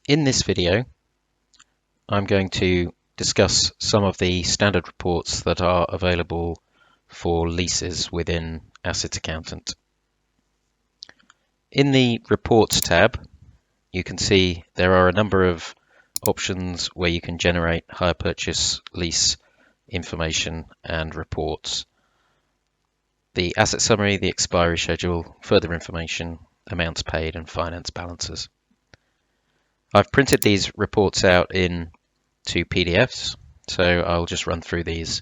In this video, I'm going to discuss some of the standard reports that are available for leases within Asset Accountant. In the Reports tab, you can see there are a number of options where you can generate hire purchase lease information and reports. The asset summary, the expiry schedule, further information, amounts paid, and finance balances. I've printed these reports out in two PDFs, so I'll just run through these.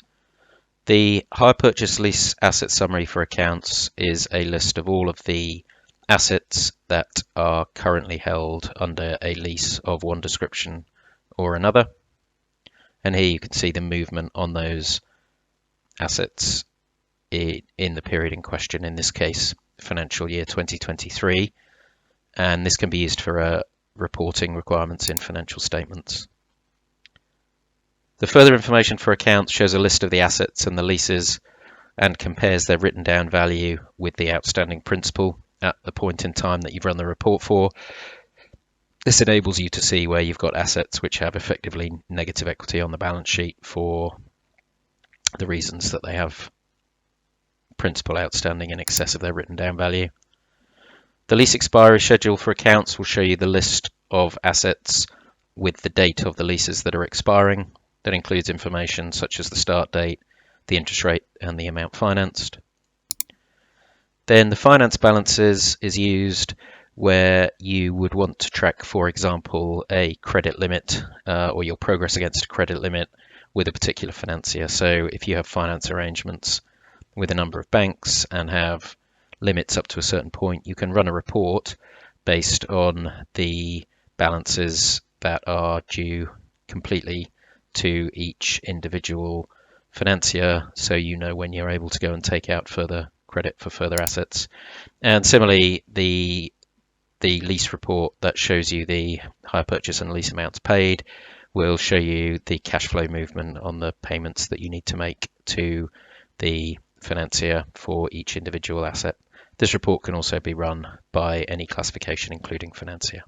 The hire purchase lease asset summary for accounts is a list of all of the assets that are currently held under a lease of one description or another. And here you can see the movement on those assets in the period in question, in this case, financial year 2023. And this can be used for reporting requirements in financial statements. The further information for accounts shows a list of the assets and the leases and compares their written down value with the outstanding principal at the point in time that you've run the report for. This enables you to see where you've got assets which have effectively negative equity on the balance sheet for the reasons that they have principal outstanding in excess of their written down value. The lease expiry schedule for accounts will show you the list of assets with the date of the leases that are expiring. That includes information such as the start date, the interest rate, and the amount financed. Then the finance balances is used where you would want to track, for example, a credit limit or your progress against a credit limit with a particular financier. So if you have finance arrangements with a number of banks and have limits up to a certain point, you can run a report based on the balances that are due completely to each individual financier, so you know when you're able to go and take out further credit for further assets. And similarly, the lease report that shows you the hire purchase and lease amounts paid will show you the cash flow movement on the payments that you need to make to the financier for each individual asset. This report can also be run by any classification, including financier.